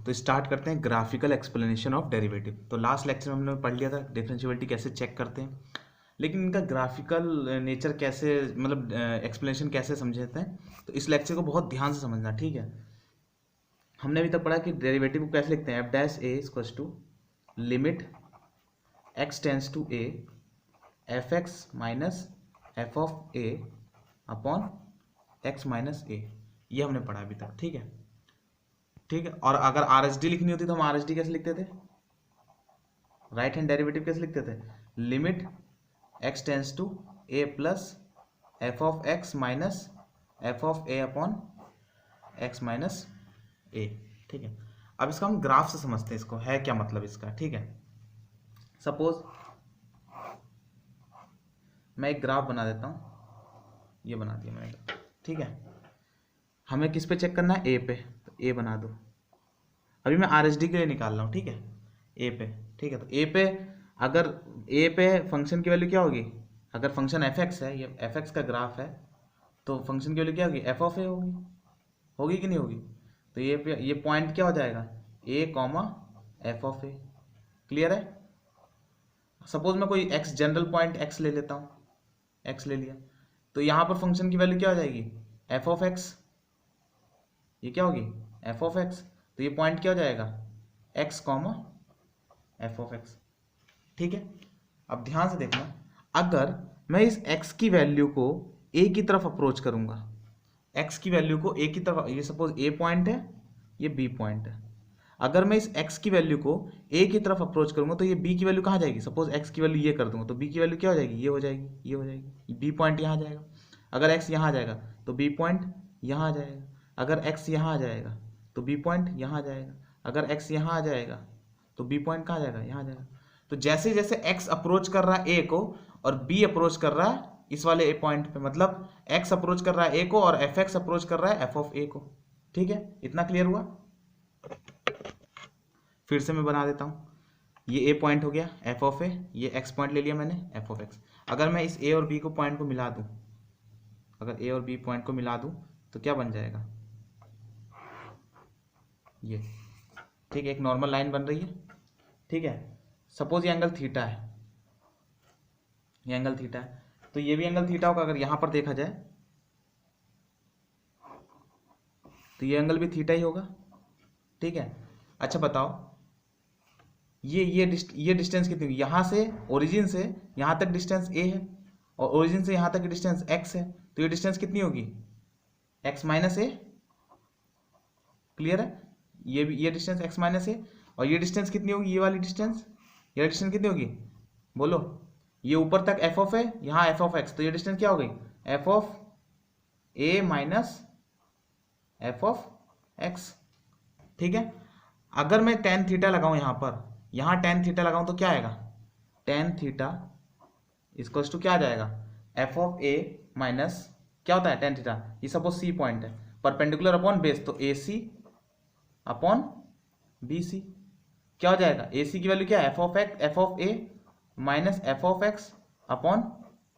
तो स्टार्ट करते हैं ग्राफिकल एक्सप्लेनेशन ऑफ डेरिवेटिव। तो लास्ट लेक्चर में हमने पढ़ लिया था डिफरेंशिएबिलिटी कैसे चेक करते हैं, लेकिन इनका ग्राफिकल नेचर कैसे, मतलब एक्सप्लेनेशन कैसे समझते हैं, तो इस लेक्चर को बहुत ध्यान से समझना, ठीक है। हमने अभी तक पढ़ा कि डेरिवेटिव को कैसे लिखते हैं, F dash A equals to limit x tends to A F x minus F of A upon x minus A. ये हमने पढ़ा अभी तक, ठीक है। ठीक है, और अगर आर एस डी लिखनी होती तो हम आर एस डी कैसे लिखते थे, राइट हैंड डेरिवेटिव कैसे लिखते थे, limit x tends to A plus F of x minus F of A upon x minus A. ठीक है, अब इसका हम ग्राफ से समझते हैं, इसको है क्या मतलब इसका, ठीक है। सपोज मैं एक ग्राफ बना देता हूं, ये बना दिया मैंने, ठीक है। हमें किस पे चेक करना है, ए पे, तो ए बना दो। अभी मैं आर एस डी के लिए निकाल रहा हूँ, ठीक है, ए पे, ठीक है। तो ए पे अगर ए पे फंक्शन की वैल्यू क्या होगी, अगर फंक्शन एफ एक्स है, ये एफ एक्स का ग्राफ है, तो फंक्शन की वैल्यू क्या होगी, एफ ऑफ ए होगी, होगी कि नहीं होगी। तो ये पॉइंट क्या हो जाएगा, A comma F of A. Clear है। सपोज मैं कोई एक्स जनरल पॉइंट एक्स ले लेता हूँ, एक्स ले लिया, तो यहाँ पर फंक्शन की वैल्यू क्या हो जाएगी, एफ ऑफ एक्स। ये क्या होगी, एफ ऑफ एक्स। तो ये पॉइंट क्या हो जाएगा, x comma F of x, ठीक है। अब ध्यान से देखना, अगर मैं इस x की वैल्यू को a की तरफ अप्रोच करूंगा, x की वैल्यू को a की तरफ, ये सपोज a पॉइंट है, ये b पॉइंट है, अगर मैं इस x की वैल्यू को a की तरफ अप्रोच करूंगा तो ये b की वैल्यू कहाँ जाएगी, सपोज x की वैल्यू ये कर दूंगा तो b की वैल्यू क्या हो जाएगी, ये हो जाएगी, ये हो जाएगी, b पॉइंट यहाँ आ जाएगा। अगर x यहाँ आ जाएगा तो b पॉइंट यहाँ आ जाएगा, अगर x यहाँ आ जाएगा तो b पॉइंट यहाँ आ जाएगा, अगर x यहाँ आ जाएगा तो b पॉइंट कहाँ जाएगा, यहाँ आ जाएगा। तो जैसे जैसे x अप्रोच कर रहा है a को और b अप्रोच कर रहा है इस वाले a पॉइंट पे, मतलब x अप्रोच कर रहा है a को और fx अप्रोच कर रहा है f ऑफ a को, ठीक है। इतना क्लियर हुआ। फिर से मैं बना देता हूँ, ये a पॉइंट हो गया f ऑफ a, ये x पॉइंट ले लिया मैंने f ऑफ x। अगर मैं इस a और b को पॉइंट को मिला दूँ, अगर a और b पॉइंट को मिला दूँ तो क्या बन जाएगा, ये, ठीक है, एक नॉर्मल लाइन बन रही है, ठीक है। सपोज ये एंगल थीटा है, ये एंगल थीटा है, तो ये भी एंगल थीटा होगा। अगर यहां पर देखा जाए तो ये एंगल भी थीटा ही होगा, ठीक है। अच्छा बताओ, ये डिस्टेंस कितनी होगी, यहां से ओरिजिन से यहां तक डिस्टेंस a है और ओरिजिन से यहां तक डिस्टेंस x है, तो ये डिस्टेंस कितनी होगी, x माइनस ए। क्लियर है, ये डिस्टेंस x माइनस ए, और ये डिस्टेंस कितनी होगी, ये वाली डिस्टेंस, ये डिस्टेंस कितनी होगी, बोलो। ये ऊपर तक एफ ऑफ है, यहाँ एफ ऑफ एक्स, तो ये डिस्टेंस क्या हो गई, F of A minus F of x, ठीक है। अगर मैं टेन थीटा लगाऊं यहाँ पर, यहाँ टेन थीटा लगाऊं तो क्या आएगा, टेन थीटा इक्वल्स टू क्या आ जाएगा, एफ ऑफ ए माइनस क्या होता है टेन थीटा, ये सपोज सी पॉइंट है, परपेंडिकुलर अपॉन बेस, तो ए सी अपॉन बी सी, क्या हो जाएगा, ए सी की वैल्यू क्या है, F of X, F of A minus F of x upon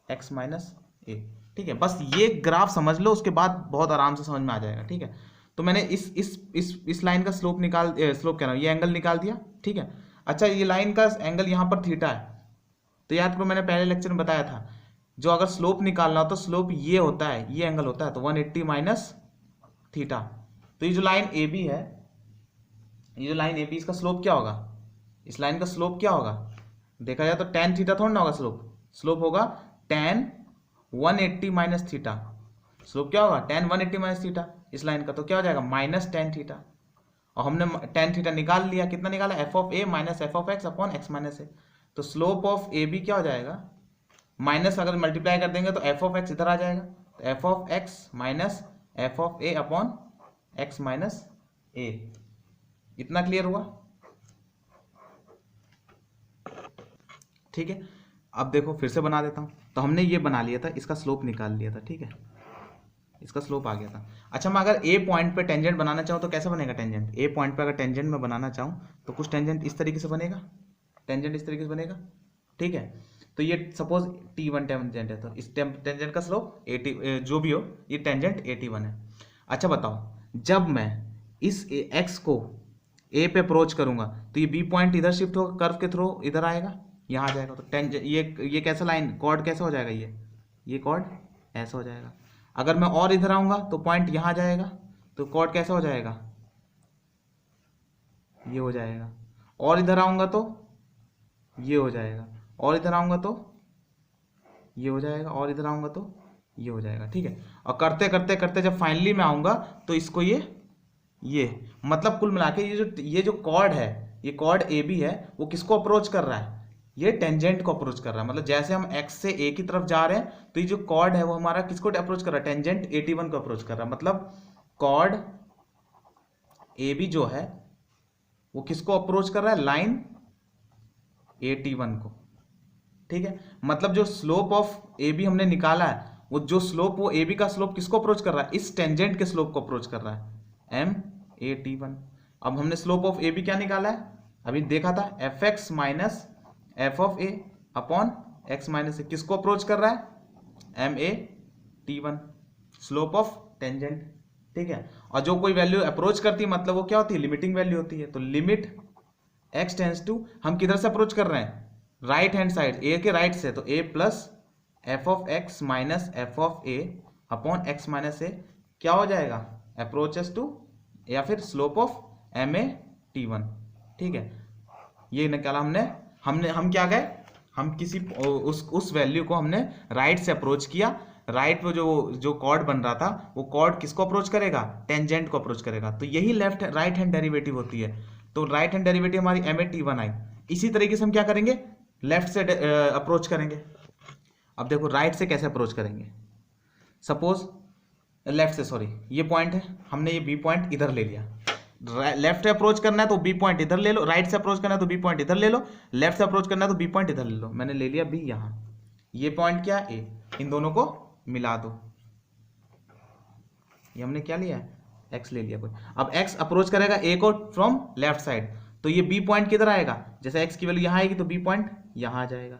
x minus A, ठीक है। बस ये ग्राफ समझ लो, उसके बाद बहुत आराम से समझ में आ जाएगा, ठीक है। तो मैंने इस लाइन का स्लोप स्लोप कह रहा हूँ, ये एंगल निकाल दिया, ठीक है। अच्छा, ये लाइन का एंगल यहाँ पर थीटा है, तो याद करो मैंने पहले लेक्चर में बताया था, जो अगर स्लोप निकालना हो तो स्लोप ये होता है, ये एंगल होता है, तो 180 माइनस थीटा। तो ये जो लाइन ए बी है, ये जो लाइन ए बी, इसका स्लोप क्या होगा, इस लाइन का स्लोप क्या होगा, देखा जाए तो टेन थीटा थोड़ा ना होगा, स्लोप होगा टेन 180 माइनस थीटा। स्लोप क्या होगा, टेन 180 माइनस थीटा इस लाइन का, तो क्या हो जाएगा, माइनस टेन थीटा। और हमने टेन थीटा निकाल लिया, कितना निकाला, f of A minus F of x upon x minus a. तो स्लोप ऑफ ए बी क्या हो जाएगा, माइनस अगर मल्टीप्लाई कर देंगे तो एफ ऑफ एक्स इधर आ जाएगा, तो f of x minus F of A upon x minus a. इतना क्लियर हुआ, ठीक है। अब देखो फिर से बना देता हूँ, तो हमने ये बना लिया था, इसका स्लोप निकाल लिया था, ठीक है, इसका स्लोप आ गया था। अच्छा, मैं अगर ए पॉइंट पे टेंजेंट बनाना चाहूँ तो कैसे बनेगा टेंजेंट, ए पॉइंट पे अगर टेंजेंट में बनाना चाहूँ तो कुछ टेंजेंट इस तरीके से बनेगा, टेंजेंट इस तरीके से बनेगा, ठीक है। तो ये सपोज T1 टेंजेंट है, तो इस टेंजेंट का स्लोप 80 जो भी हो, ये टेंजेंट 81 है। अच्छा बताओ, जब मैं इस x को ए पे अप्रोच करूंगा तो ये बी पॉइंट इधर शिफ्ट होगा, कर्व के थ्रू इधर आएगा, यहाँ आ जाएगा। तो टेंजेंट ये कैसा लाइन कॉर्ड कैसा हो जाएगा, ये कॉर्ड ऐसा हो जाएगा। अगर मैं और इधर आऊंगा तो पॉइंट यहाँ जाएगा, तो कॉर्ड कैसा हो जाएगा, ये हो जाएगा। और इधर आऊंगा तो ये हो जाएगा, और इधर आऊंगा तो ये हो जाएगा, और इधर आऊंगा तो ये हो जाएगा। ठीक है, और करते करते करते जब फाइनली मैं आऊंगा तो इसको ये मतलब कुल मिला के ये जो कॉर्ड है, ये कॉर्ड ए बी है, वो किसको अप्रोच कर रहा है, ये टेंजेंट को अप्रोच कर रहा है। मतलब जैसे हम एक्स से ए की तरफ जा रहे हैं तो ये जो कॉर्ड है वो हमारा किसको अप्रोच कर रहा है, टेंजेंट 81 को अप्रोच कर रहा है। मतलब कॉर्ड ए बी जो है वो किसको अप्रोच कर रहा है, लाइन 81 को। ठीक है, मतलब जो स्लोप ऑफ ए बी हमने निकाला है, वो जो स्लोप, वो ए बी का स्लोप किसको अप्रोच कर रहा है, इस टेंजेंट के स्लोप को अप्रोच कर रहा है, M81। अब हमने स्लोप ऑफ ए बी क्या निकाला है, अभी देखा था, f x minus F of A upon x minus a, किसको अप्रोच कर रहा है, M81, स्लोप ऑफ टेंजेंट। ठीक है, और जो कोई वैल्यू अप्रोच करती है मतलब वो क्या होती है, लिमिटिंग वैल्यू होती है। तो लिमिट एक्स टेंस टू, हम किधर से अप्रोच कर रहे हैं, राइट हैंड साइड, ए के राइट से, तो a plus F of x minus F of A upon x minus a क्या हो जाएगा, अप्रोचेस टू या फिर स्लोप ऑफ M81। ठीक है, ये निकाला हम क्या गए, हम किसी उस वैल्यू को हमने राइट से अप्रोच किया। राइट पे जो कॉर्ड बन रहा था वो कॉर्ड किसको अप्रोच करेगा, टेंजेंट को अप्रोच करेगा। तो यही राइट हैंड डेरिवेटिव होती है। तो राइट हैंड डेरिवेटिव हमारी M81 आई। इसी तरीके से हम क्या करेंगे, लेफ्ट से अप्रोच करेंगे। अब देखो राइट से कैसे अप्रोच करेंगे, सपोज लेफ्ट से, सॉरी ये पॉइंट है, हमने ये बी पॉइंट इधर ले लिया, लेफ्ट से अप्रोच करना है तो बी पॉइंट इधर ले लो, राइट से अप्रोच करना है तो बी पॉइंट इधर ले लो, लेफ्ट से अप्रोच करना है तो बी पॉइंट इधर ले लो। मैंने ले लिया बी यहाँ, ये पॉइंट क्या ए, इन दोनों को मिला दो, ये हमने क्या लिया है, एक्स ले लिया कोई। अब एक्स अप्रोच करेगा ए को फ्रॉम लेफ्ट साइड, तो ये बी पॉइंट किधर आएगा, जैसे एक्स की वैल्यू यहाँ आएगी तो बी पॉइंट यहाँ आ जाएगा,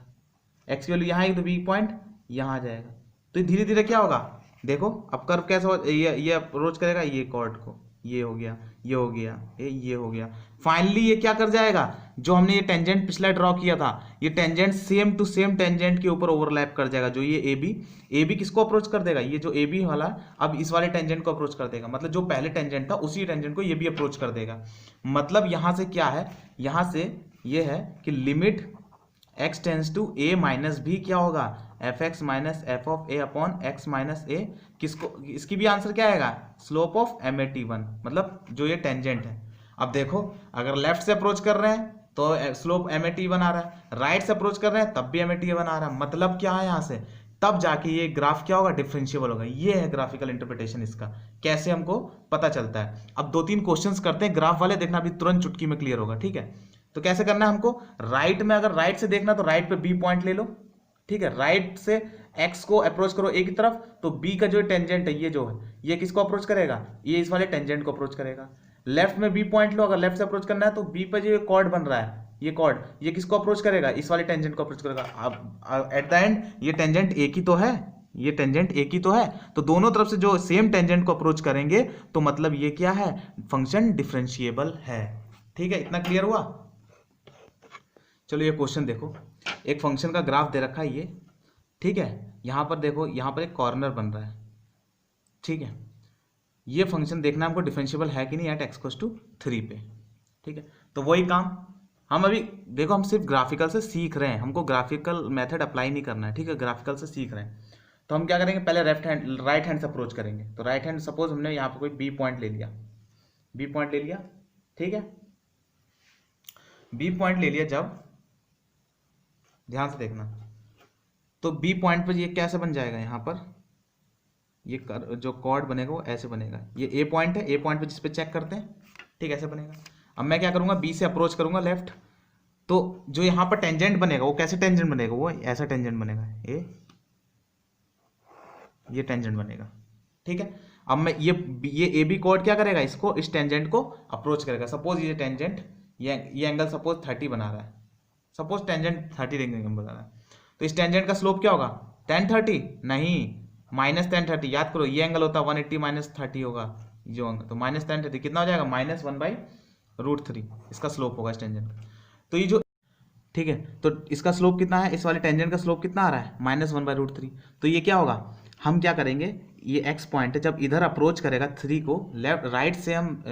एक्स की वैल्यू यहाँ आएगी तो बी पॉइंट यहाँ आ जाएगा। तो धीरे धीरे क्या होगा, देखो अब कर्व कैसा हो, ये अप्रोच करेगा ये कॉर्ड को, ये हो गया, ये हो गया, ये हो गया। फाइनली ये क्या कर जाएगा, जो हमने ये टेंजेंट पिछला ड्रॉ किया था, ये tangent same to same tangent के ऊपर ओवरलैप कर जाएगा। जो ये ए बी किसको अप्रोच कर देगा, ये जो ए बी वाला अब इस वाले टेंजेंट को अप्रोच कर देगा। मतलब जो पहले टेंजेंट था उसी टेंजेंट को ये भी अप्रोच कर देगा। मतलब यहां से क्या है, यहां से ये है कि limit x tends to a minus भी क्या होगा, f x minus F of A upon x minus a, किसको, इसकी भी आंसर क्या आएगा, स्लोप ऑफ M81, मतलब जो ये टेंजेंट है। अब देखो अगर लेफ्ट से अप्रोच कर रहे हैं तो स्लोप M81 आ रहा है, राइट से अप्रोच कर रहे हैं तब भी M81 आ रहा है। मतलब क्या है, यहाँ से तब जाके ये ग्राफ क्या होगा, डिफरेंशिएबल होगा। ये है ग्राफिकल इंटरप्रिटेशन इसका, कैसे हमको पता चलता है। अब 2-3 क्वेश्चंस करते हैं ग्राफ वाले, देखना अभी तुरंत चुटकी में क्लियर होगा। ठीक है, तो कैसे करना है हमको, राइट में अगर राइट से देखना तो राइट पे बी पॉइंट ले लो। ठीक है, राइट से एक्स को अप्रोच करो ए की तरफ, तो बी का जो टेंजेंट है ये जो है ये किसको अप्रोच करेगा, ये इस वाले टेंजेंट को अप्रोच करेगा। लेफ्ट में बी पॉइंट लो, अगर लेफ्ट से अप्रोच करना है तो बी पे जो कॉर्ड बन रहा है, ये कॉर्ड ये किसको अप्रोच करेगा, इस वाले टेंजेंट को अप्रोच करेगा। अब एट द एंड ये टेंजेंट एक ही तो है, ये टेंजेंट एक ही तो है, तो दोनों तरफ से जो सेम टेंजेंट को अप्रोच करेंगे तो मतलब ये क्या है, फंक्शन डिफरेंशिएबल है। ठीक है, इतना क्लियर हुआ। चलो ये क्वेश्चन देखो, एक फंक्शन का ग्राफ दे रखा है ये। ठीक है, यहाँ पर देखो, यहाँ पर एक कॉर्नर बन रहा है। ठीक है, ये फंक्शन देखना हमको डिफरेंशिएबल है कि नहीं एट x = 3 पे। ठीक है, तो वही काम हम अभी देखो, हम सिर्फ ग्राफिकल से सीख रहे हैं, हमको ग्राफिकल मेथड अप्लाई नहीं करना है। ठीक है, ग्राफिकल से सीख रहे हैं तो हम क्या करेंगे, पहले राइट हैंड से अप्रोच करेंगे। तो राइट हैंड, सपोज हमने यहाँ पर कोई बी पॉइंट ले लिया, बी पॉइंट ले लिया। ठीक है, बी पॉइंट ले लिया, जब ध्यान से देखना, तो बी पॉइंट पर ये कैसे बन जाएगा, यहाँ पर ये जो कॉर्ड बनेगा वो ऐसे बनेगा। ये ए पॉइंट है, ए पॉइंट पे जिस पे चेक करते हैं, ठीक ऐसे बनेगा। अब मैं क्या करूंगा, बी से अप्रोच करूंगा लेफ्ट, तो जो यहाँ पर टेंजेंट बनेगा वो कैसे टेंजेंट बनेगा, वो ऐसा टेंजेंट बनेगा, ये टेंजेंट बनेगा। ठीक है, अब मैं ये ए बी कॉर्ड क्या करेगा, इसको, इस टेंजेंट को अप्रोच करेगा। सपोज ये टेंजेंट, ये एंगल सपोज 30 बना रहा है, सपोज टेंजेंट 30 डिग्री बना रहा है, तो इस टेंजेंट का स्लोप क्या होगा, tan 30 नहीं, -tan 30। याद करो ये एंगल होता है 180 - 30 होगा जो एंगल, तो -tan 30 कितना हो जाएगा, -1/30 √3 इसका स्लोप होगा इस टेंजेंट का। तो ये जो ठीक है, तो इसका स्लोप कितना है, इस वाले टेंजेंट का स्लोप कितना आ रहा है, -1/√3। तो ये क्या होगा, हम क्या करेंगे, ये x पॉइंट है, जब इधर अप्रोच करेगा 3 को, लेफ्ट राइट से हम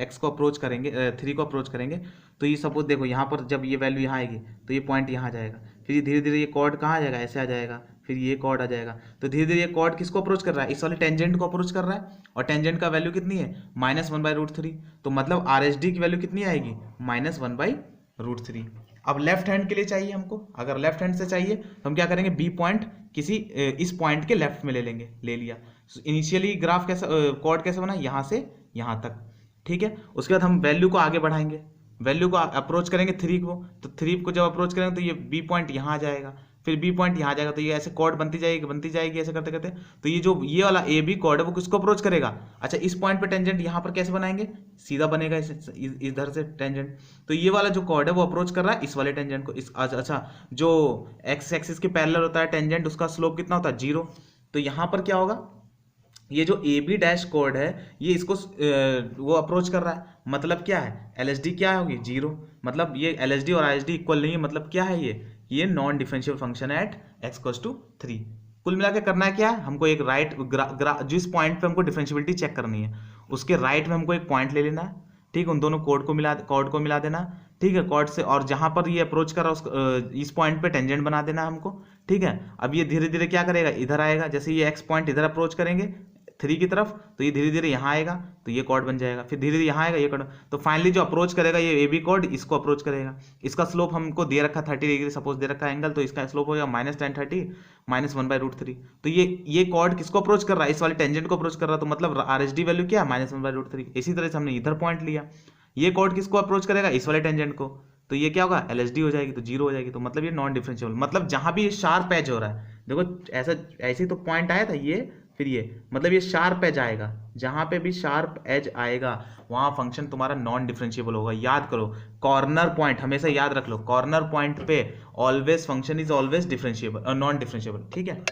x को अप्रोच करेंगे, 3 को अप्रोच करेंगे, तो ये सपोज देखो यहाँ पर जब ये वैल्यू यहाँ आएगी तो ये पॉइंट यहाँ जाएगा, फिर ये धीरे धीरे ये कॉर्ड कहाँ आ जाएगा, ऐसे आ जाएगा, फिर ये कॉर्ड आ जाएगा। तो धीरे धीरे ये कॉर्ड किसको अप्रोच कर रहा है, इस वाले टेंजेंट को अप्रोच कर रहा है, और टेंजेंट का वैल्यू कितनी है, -1/√3। तो मतलब RHD की वैल्यू कितनी आएगी, -1/√3। अब लेफ्ट हैंड के लिए चाहिए हमको, अगर लेफ्ट हैंड से चाहिए तो हम क्या करेंगे, बी पॉइंट किसी इस पॉइंट के लेफ्ट में ले लेंगे, ले लिया। इनिशियली ग्राफ कैसे, कॉर्ड कैसे बना, यहाँ से यहाँ तक, ठीक है। उसके बाद हम वैल्यू को आगे बढ़ाएंगे, वैल्यू को अप्रोच करेंगे 3 को, तो 3 को जब अप्रोच करेंगे तो ये बी पॉइंट यहाँ आ जाएगा, फिर बी पॉइंट यहाँ आ जाएगा, तो ये ऐसे कॉर्ड बनती जाएगी ऐसे करते करते। तो ये जो ये वाला ए बी कॉर्ड है वो किसको अप्रोच करेगा, अच्छा इस पॉइंट पे टेंजेंट यहाँ पर कैसे बनाएंगे, सीधा बनेगा इधर से टेंजेंट। तो ये वाला जो कॉर्ड है वो अप्रोच कर रहा है इस वाले टेंजेंट को, इस अच्छा जो एक्स एक्सिस के पैरेलल होता है टेंजेंट, उसका स्लोप कितना होता है, 0। तो यहाँ पर क्या होगा, ये जो ए बी डैश कोड है ये इसको वो अप्रोच कर रहा है, मतलब क्या है, LHD क्या होगी, 0। मतलब ये LHD और RHD इक्वल नहीं है, मतलब क्या है ये नॉन डिफरेंशियल फंक्शन है एट x = 3। कुल मिला के करना है क्या है, हमको एक राइट जिस पॉइंट पे हमको डिफरेंशियबिलिटी चेक करनी है उसके राइट में हमको एक पॉइंट ले लेना है, ठीक है, उन दोनों कॉर्ड को मिला देना, ठीक है, कॉर्ड से, और जहां पर ये अप्रोच कर रहा है इस पॉइंट पे टेंजेंट बना देना है हमको, ठीक है। अब ये धीरे धीरे क्या करेगा, इधर आएगा, जैसे ये x पॉइंट इधर अप्रोच करेंगे 3 की तरफ, तो ये धीरे धीरे यहाँ आएगा, तो ये कॉर्ड बन जाएगा, फिर धीरे धीरे यहाँ आएगा ये कॉर्ड, तो फाइनली जो अप्रोच करेगा ये ए बी कॉर्ड इसको अप्रोच करेगा। इसका स्लोप हमको दे रखा 30 डिग्री सपोज दे रखा एंगल, तो इसका स्लोप हो जाएगा -tan30 -1/√3। तो ये कॉर्ड किसको अप्रोच कर रहा है, इस वाले टेंजेंट को अप्रोच कर रहा है, तो मतलब RHD वैल्यू क्या है, -1/√3। इसी तरह से हमने इधर पॉइंट लिया, ये कॉर्ड किसको अप्रोच करेगा, इस वाले टेंजेंट को, तो ये क्या होगा, LHD हो जाएगी, तो 0 हो जाएगी। तो मतलब ये नॉन डिफरेंशिएबल, मतलब जहां भी ये शार्प एज हो रहा है, देखो ऐसा ऐसे तो पॉइंट आया था ये, फिर ये, मतलब ये शार्प एज आएगा, जहां पे भी शार्प एज आएगा वहां फंक्शन तुम्हारा नॉन डिफरेंशिएबल होगा। याद करो, कॉर्नर पॉइंट हमेशा याद रख लो, कॉर्नर पॉइंट पे always function is always differentiable और नॉन डिफरेंशिएबल, ठीक है।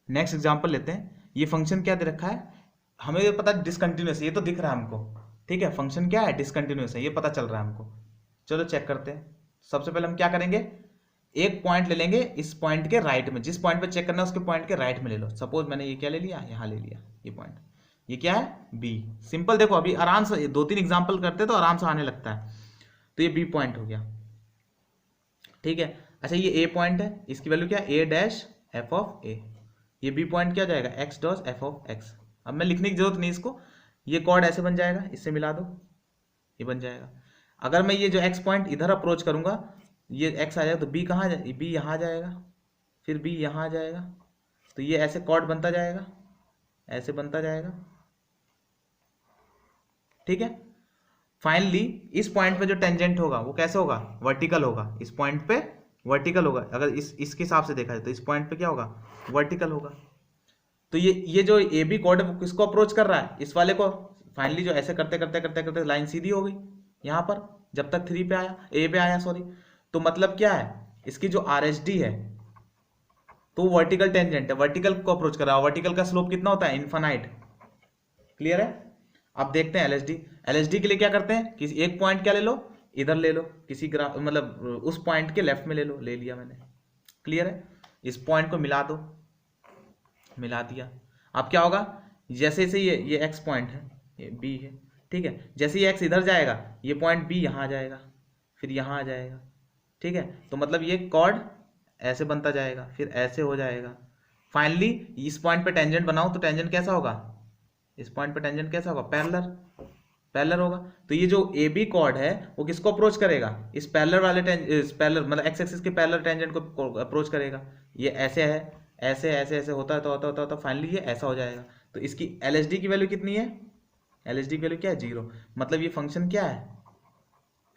नेक्स्ट एग्जांपल लेते हैं, ये फंक्शन क्या दे रखा है, हमें ये पता डिसकंटिन्यूअस, ये तो दिख रहा है हमको, ठीक है, फंक्शन क्या है, डिसकंटिन्यूअस है, ये पता चल रहा है हमको। चलो चेक करते हैं। सबसे पहले हम क्या करेंगे, एक पॉइंट ले लेंगे इस पॉइंट के राइट में, जिस पॉइंट पे चेक करना है उसके पॉइंट के राइट में ले लो। सपोज मैंने ये क्या ले लिया, यहाँ ले लिया ये पॉइंट, ये क्या है, बी। सिंपल, देखो अभी आराम से 2-3 एग्जांपल करते तो आराम से आने लगता है। तो ये बी पॉइंट हो गया, ठीक है। अच्छा ये ए पॉइंट है, इसकी वैल्यू क्या है, a'(f)(a). ये बी पॉइंट क्या जाएगा, x'(f)(x). अब मैं लिखने की जरूरत नहीं इसको, ये कॉर्ड ऐसे बन जाएगा, इससे मिला दो, ये बन जाएगा। अगर मैं ये जो x पॉइंट इधर अप्रोच करूंगा, ये x आ जाएगा, तो b कहाँ जाए, b यहाँ जाएगा, फिर b यहाँ आ जाएगा, तो ये ऐसे कॉर्ड बनता जाएगा, ऐसे बनता जाएगा, ठीक है। फाइनली इस पॉइंट पे जो टेंजेंट होगा वो कैसे होगा, वर्टिकल होगा, इस पॉइंट पे वर्टिकल होगा। अगर इसके हिसाब से देखा जाए तो इस पॉइंट पे क्या होगा, वर्टिकल होगा। तो ये जो ए बी कॉर्ड है वो किसको अप्रोच कर रहा है, इस वाले को। फाइनली जो ऐसे करते करते करते करते लाइन सीधी हो गई यहाँ पर, जब तक 3 पे आया, ए पे आया सॉरी। तो मतलब क्या है, इसकी जो RHD है तो वर्टिकल टेंजेंट है, वर्टिकल को अप्रोच कर रहा है। वर्टिकल का स्लोप कितना होता है, इनफाइनाइट। क्लियर है। अब देखते हैं LHD के लिए क्या करते हैं, किसी एक पॉइंट क्या ले लो, इधर ले लो, किसी ग्राफ मतलब उस पॉइंट के लेफ्ट में ले लो, ले लिया मैंने। क्लियर है। इस पॉइंट को मिला दो, मिला दिया। अब क्या होगा, जैसे जैसे ये x पॉइंट है, ये b है, ठीक है। जैसे ये x इधर जाएगा, ये पॉइंट b यहाँ आ जाएगा, फिर यहाँ आ जाएगा, ठीक है। तो मतलब ये कॉर्ड ऐसे बनता जाएगा, फिर ऐसे हो जाएगा। फाइनली इस पॉइंट पे टेंजेंट बनाओ तो टेंजेंट कैसा होगा, इस पॉइंट पे टेंजेंट कैसा होगा, पैरेलल होगा। तो ये जो ए बी कॉर्ड है वो किसको अप्रोच करेगा, इस पैरेलल वाले पैरेलल मतलब एक्स एक्सिस के पैरेलल टेंजेंट को अप्रोच करेगा। ये ऐसे है, ऐसे ऐसे ऐसे होता है, तो होता फाइनली ये ऐसा हो जाएगा। तो इसकी LHD की वैल्यू कितनी है, LHD की वैल्यू क्या है, 0। मतलब ये फंक्शन क्या है,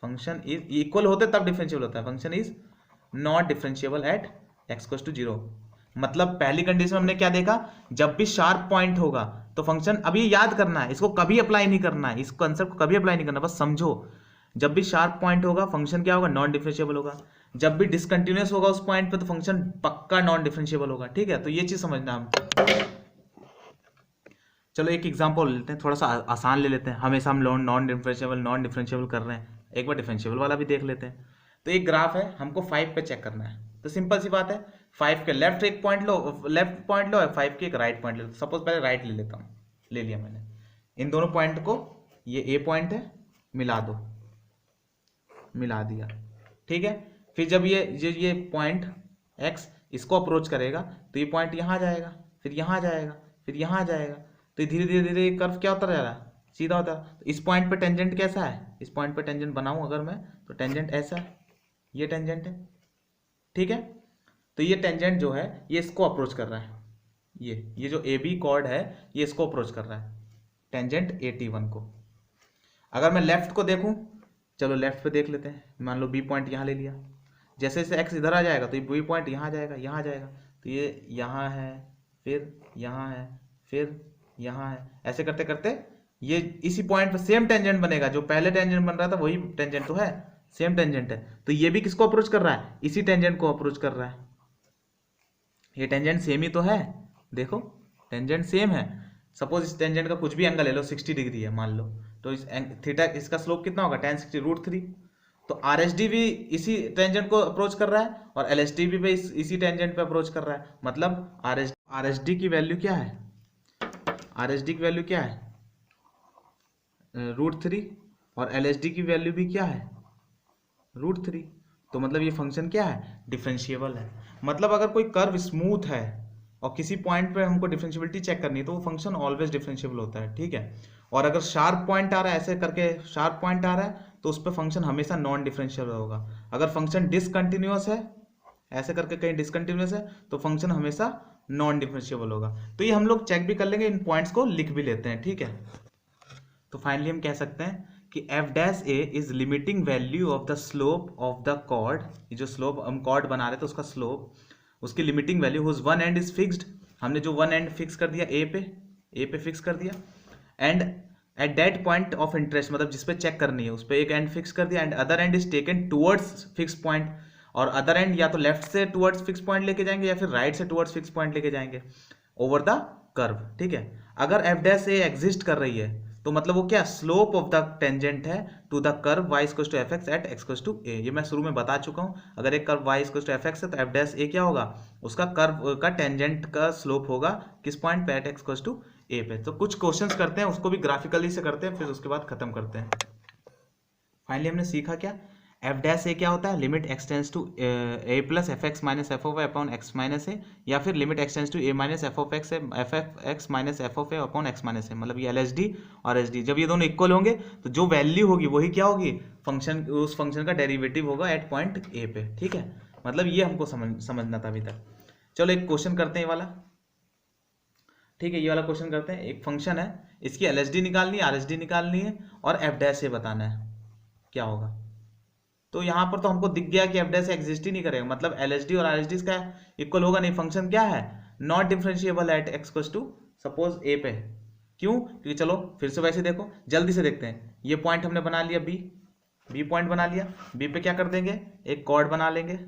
फंक्शन इज इक्वल होते तब डिफरेंशिएबल होता है, function is not differentiable at x = 0। मतलब पहली कंडीशन हमने क्या देखा, जब भी शार्प पॉइंट होगा तो फंक्शन, अभी याद करना है, इसको कभी अप्लाई नहीं करना है, इस कंसेप्ट को कभी अप्लाई नहीं करना, बस समझो। जब भी शार्प पॉइंट होगा फंक्शन क्या होगा, नॉन डिफरेंशिएबल होगा। जब भी डिसकंटिन्यूअस होगा उस पॉइंट पे तो फंक्शन पक्का नॉन डिफरेंशिएबल होगा, ठीक है। तो ये चीज समझना हम। चलो एक एग्जांपल लेते हैं, थोड़ा सा आसान ले लेते हैं, हमेशा हम नॉन डिफरेंशिएबल कर रहे हैं, एक बार डिफरेंशिएबल वाला भी देख लेते हैं। तो एक ग्राफ है, हमको 5 पे चेक करना है, तो सिंपल सी बात है, 5 के लेफ्ट एक पॉइंट लो, लेफ्ट पॉइंट लो, 5 के एक राइट पॉइंट लो। सपोज पहले राइट ले लेता हूँ, ले लिया मैंने, इन दोनों पॉइंट को, ये ए पॉइंट है, मिला दो, मिला दिया, ठीक है। फिर जब ये पॉइंट एक्स इसको अप्रोच करेगा तो ये पॉइंट यहाँ जाएगा, फिर यहाँ जाएगा, फिर यहाँ जाएगा, तो धीरे धीरे धीरे कर्व क्या होता जा रहा है, सीधा होता है। तो इस पॉइंट पे टेंजेंट कैसा है, इस पॉइंट पे टेंजेंट बनाऊं अगर मैं, तो टेंजेंट ऐसा है, ये टेंजेंट है, ठीक है। तो ये टेंजेंट जो है ये इसको अप्रोच कर रहा है, ये जो ए बी कॉर्ड है ये इसको अप्रोच कर रहा है, टेंजेंट AT1 को। अगर मैं लेफ्ट को देखूं, चलो लेफ्ट पे देख लेते हैं, मान लो बी पॉइंट यहाँ ले लिया, जैसे जैसे एक्स इधर आ जाएगा तो ये बी पॉइंट यहाँ जाएगा, यहाँ जाएगा, तो ये यहाँ है, फिर यहाँ है, फिर यहाँ है, ऐसे करते करते ये इसी पॉइंट पे सेम टेंजेंट बनेगा, जो पहले टेंजेंट बन रहा था वही टेंजेंट तो है, सेम टेंजेंट है। तो ये भी किसको अप्रोच कर रहा है, इसी टेंजेंट को अप्रोच कर रहा है, ये टेंजेंट सेम ही तो है, देखो टेंजेंट सेम है। सपोज इस टेंजेंट का कुछ भी एंगल ले लो, 60 डिग्री है मान लो, तो इस थीटा इसका स्लोप कितना होगा, tan 60 √3। तो RSD भी इसी टेंजेंट को अप्रोच कर रहा है और LSD भी इसी टेंजेंट पे अप्रोच कर रहा है, मतलब RSD की वैल्यू क्या है, RSD की वैल्यू क्या है √3, और LSD की वैल्यू भी क्या है √3। तो मतलब ये फंक्शन क्या है, डिफरेंशिएबल है। मतलब अगर कोई कर्व स्मूथ है और किसी पॉइंट पे हमको डिफरेंशियबिलिटी चेक करनी है तो वो फंक्शन ऑलवेज डिफरेंशिएबल होता है, ठीक है। और अगर शार्प पॉइंट आ रहा है, ऐसे करके शार्प पॉइंट आ रहा है, तो उस पर फंक्शन हमेशा नॉन डिफरेंशिएबल होगा। अगर फंक्शन डिसकंटिन्यूअस है, ऐसे करके कहीं डिसकंटिन्यूअस है, तो फंक्शन हमेशा नॉन डिफरेंशिएबल होगा। तो ये हम लोग चेक भी कर लेंगे, इन पॉइंट्स को लिख भी लेते हैं, ठीक है। तो फाइनली हम कह सकते हैं कि f' a is limiting value of the slope of the chord, ये जो स्लोप हम कॉर्ड बना रहे थे उसका स्लोप, उसकी limiting value whose one end is fixed, हमने जो वन एंड फिक्स कर दिया ए पे फिक्स कर दिया, and at that point of interest, मतलब जिस पे चेक करनी है उस पर एक एंड फिक्स कर दिया, and other and is taken towards fix point, और अदर एंड या तो लेफ्ट से टुवर्ड्स फिक्स पॉइंट लेके जाएंगे या फिर राइट से टुवर्ड्स फिक्स पॉइंट लेके जाएंगे ओवर द कर्व, ठीक है। अगर f' a एग्जिस्ट कर रही है तो मतलब वो क्या, स्लोप ऑफ द टेंजेंट है to the curve y equals to fx at x equals to a। ये मैं शुरू में बता चुका हूँ, अगर एक curve y equals to fx है तो f' a क्या होगा, उसका कर्व का टेंजेंट का स्लोप होगा किस पॉइंट पे, at x equals to a पे। तो कुछ क्वेश्चंस करते हैं, उसको भी ग्राफिकली से करते हैं, फिर उसके बाद खत्म करते हैं। फाइनली हमने सीखा क्या, f' a क्या होता है, limit x tends to a plus fx minus f of a upon x minus a, या फिर limit x tends to a minus f of x minus f of a upon x minus a। मतलब ये LSD और SD जब ये दोनों equal होंगे तो जो वैल्यू होगी वही क्या होगी, फंक्शन, उस फंक्शन का डेरिवेटिव होगा एट पॉइंट a पे, ठीक है। मतलब ये हमको समझना था अभी तक। चलो एक क्वेश्चन करते हैं ये वाला, ठीक है, ये वाला क्वेश्चन करते हैं। एक फंक्शन है, इसकी LSD निकालनी है, RSD निकालनी है और f' a बताना है क्या होगा। तो यहाँ पर तो हमको दिख गया कि f' एग्जिस्ट ही नहीं करेगा, मतलब LSD और RSD इसका इक्वल होगा नहीं। फंक्शन क्या है, not differentiable at x equals to suppose a पे। क्यों, क्योंकि चलो फिर से वैसे देखो, जल्दी से देखते हैं। ये पॉइंट हमने बना लिया बी पॉइंट बना लिया, बी पे क्या कर देंगे, एक कॉर्ड बना लेंगे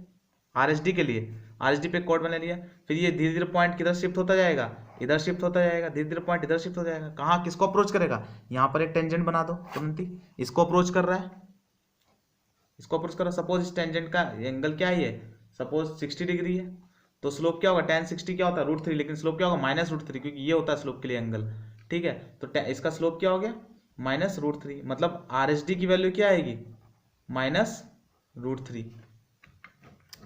RSD के लिए, RSD पे कॉर्ड बना लिया। फिर ये धीरे धीरे पॉइंट किधर शिफ्ट होता जाएगा, इधर शिफ्ट होता जाएगा, धीरे धीरे पॉइंट इधर शिफ्ट हो जाएगा। कहाँ, किसको अप्रोच करेगा, यहाँ पर एक टेंजेंट बना दो तुरंत ही, इसको अप्रोच कर रहा है, इसको अप्रोच करो। सपोज इस टेंजेंट का एंगल क्या है, सपोज 60 डिग्री है, तो स्लोप क्या होगा, tan 60 क्या होता है √3, लेकिन स्लोप क्या होगा -√3, क्योंकि ये होता है स्लोप के लिए एंगल, ठीक है। तो इसका स्लोप क्या हो गया -√3, मतलब RSD की वैल्यू क्या आएगी -√3।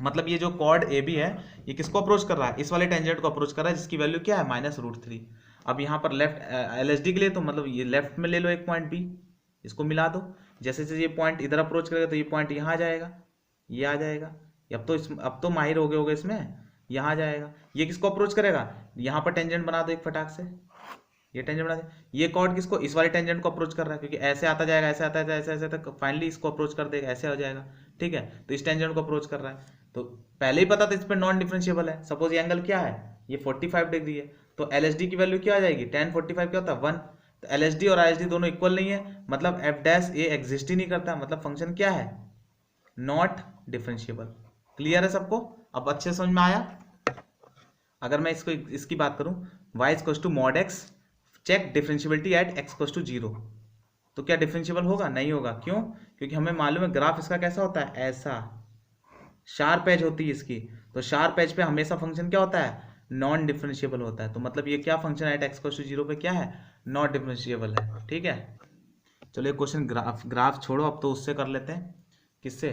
मतलब ये जो कॉर्ड AB है ये किसको अप्रोच कर रहा है, इस वाले टेंजेंट को अप्रोच कर रहा है, जिसकी वैल्यू क्या है -√3। अब यहाँ पर लेफ्ट LSD के लिए तो मतलब ये लेफ्ट में ले लो एक पॉइंट B, इसको मिला दो, जैसे जैसे ये पॉइंट इधर अप्रोच करेगा तो ये पॉइंट यहाँ जाएगा, ये आ जाएगा। अब तो माहिर हो गए होगे इसमें, यहाँ जाएगा। ये किसको अप्रोच करेगा, यहाँ पर टेंजेंट बना दो एक फटाक से, ये टेंजेंट बना दो। ये कॉर्ड किसको, इस वाले टेंजेंट को अप्रोच कर रहा है, क्योंकि ऐसे आता जाएगा, ऐसे आता है, ऐसे ऐसे तक फाइनली इसको अप्रोच कर देगा, ऐसे हो जाएगा, ठीक है। तो इस टेंजेंट को अप्रोच कर रहा है, तो पहले ही पता था इस पर नॉन डिफरेंशिएबल है। सपोज ये एंगल क्या है, ये 45 डिग्री है, तो LSD की वैल्यू क्या आ जाएगी, tan 45 क्या होता है 1। तो LSD और RSD दोनों इक्वल नहीं है, मतलब f' a एग्जिस्ट ही नहीं करता, मतलब फंक्शन क्या है, नॉट डिफरेंशिएबल। क्लियर है सबको, अब अच्छे समझ में आया। अगर मैं इसकी बात करूं, y equals to mod x check differentiability at x equals to 0। तो क्या डिफरेंशिएबल होगा? नहीं होगा। क्यों? क्योंकि हमें मालूम है ग्राफ इसका कैसा होता है, ऐसा शार्प एज होती है इसकी। तो शार्प एज पे हमेशा फंक्शन क्या होता है, नॉन डिफरेंशिएबल होता है। तो मतलब ये क्या function at x equals to 0 पे क्या है, नॉट डिफरेंशिएबल है। ठीक है, चलो एक क्वेश्चन ग्राफ छोड़ो, अब तो उससे कर लेते हैं, किससे,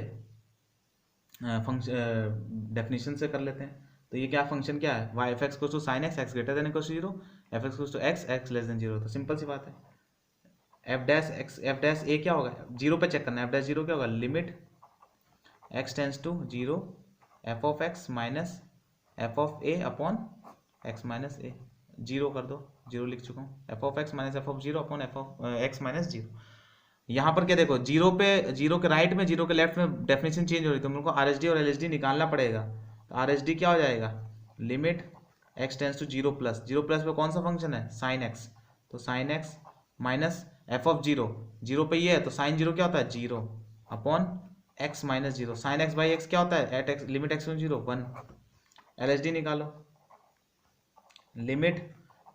फंक्शन डेफिनेशन से कर लेते हैं। तो ये क्या फंक्शन क्या है, y f x equals to sine x, x greater than equals to 0, f x equals to x, x less than 0। तो सिंपल सी बात है, f dash x, f dash a क्या होगा, 0 पे चेक करना है, एफ डैश 0 क्या होगा, limit x tends to 0 f of x minus F of A upon x minus a. 0 कर दो, 0 लिख चुका हूँ, f of x minus F of 0 upon f of x minus 0। यहाँ पर क्या देखो, 0 पे, 0 के राइट में 0 के लेफ्ट में डेफिनेशन चेंज हो रही है, तो मेरे को आर एच डी और एल एच डी निकालना पड़ेगा। तो आर एच डी क्या हो जाएगा, limit x tends to 0 plus, 0 plus पे कौन सा फंक्शन है, साइन एक्स, तो sine x minus F of 0, 0 पे ये है तो साइन 0 क्या होता है, 0 upon x minus 0, sine x by x क्या होता है, at x limit x 0 1। L H D निकालो, limit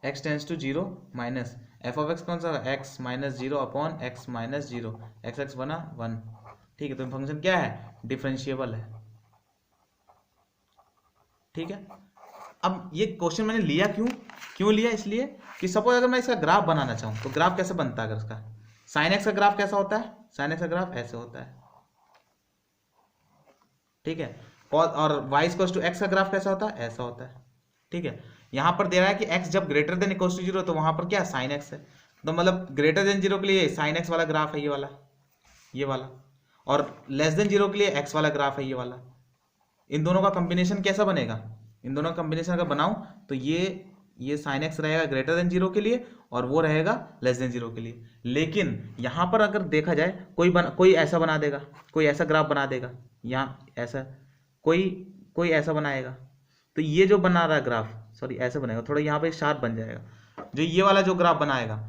x tends to 0 minus F of x कौन सा, x minus 0 upon x minus 0, x x बना 1। ठीक है, तो फंक्शन क्या है, डिफरेंशिएबल है। ठीक है, अब ये क्वेश्चन मैंने लिया क्यों लिया, इसलिए कि सपोज अगर मैं इसका ग्राफ बनाना चाहूँ तो ग्राफ कैसे बनता है, अगर इसका साइन एक्स का ग्राफ कैसा होता है, साइन एक्स का ग्राफ ऐसे होता है। ठीक है, और वाई इक्वल्स टू एक्स का ग्राफ कैसा होता है, ऐसा होता है। ठीक है, यहाँ पर दे रहा है कि x जब ग्रेटर देन इक्वल्स टू 0 तो वहां पर क्या साइन x है, तो मतलब ग्रेटर देन 0 के लिए साइन x वाला ग्राफ है ये वाला, और लेस देन 0 के लिए x वाला ग्राफ है ये वाला। इन दोनों का कॉम्बिनेशन कैसा बनेगा, इन दोनों का कॉम्बिनेशन अगर बनाऊं तो ये साइन एक्स रहेगा ग्रेटर देन 0 के लिए और वो रहेगा लेस देन 0 के लिए। लेकिन यहाँ पर अगर देखा जाए कोई ऐसा बना देगा, कोई ऐसा ग्राफ बना देगा, यहाँ ऐसा कोई ऐसा बनाएगा, तो ये जो बना रहा है ग्राफ, सॉरी ऐसे बनेगा, थोड़ा यहाँ पे शार्प बन जाएगा। जो ये वाला जो ग्राफ बनाएगा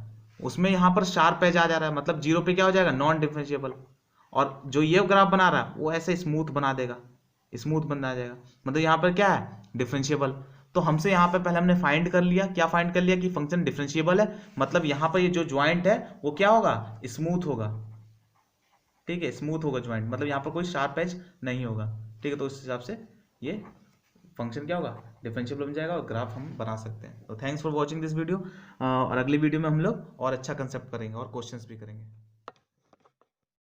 उसमें यहाँ पर शार्प एज आ जा रहा है, मतलब 0 पे क्या हो जाएगा, नॉन डिफरेंशिएबल। और जो ये ग्राफ बना रहा है वो ऐसे स्मूथ बना देगा, स्मूथ बना जाएगा, मतलब यहाँ पर क्या है, डिफरेंशिएबल। तो हमसे यहाँ पे पहले हमने फाइंड कर लिया, क्या फाइंड कर लिया कि फंक्शन डिफरेंशिएबल है, मतलब यहाँ पर ये जो ज्वाइंट है वो क्या होगा, स्मूथ होगा। ठीक है, स्मूथ होगा ज्वाइंट, मतलब यहाँ पर कोई शार्प एज नहीं होगा। ठीक है, तो उस हिसाब से ये फंक्शन क्या होगा, डिफरेंशिएबल बन जाएगा और ग्राफ हम बना सकते हैं। तो thanks for watching this video, और अगली वीडियो में हम लोग और अच्छा कंसेप्ट करेंगे और क्वेश्चंस भी करेंगे।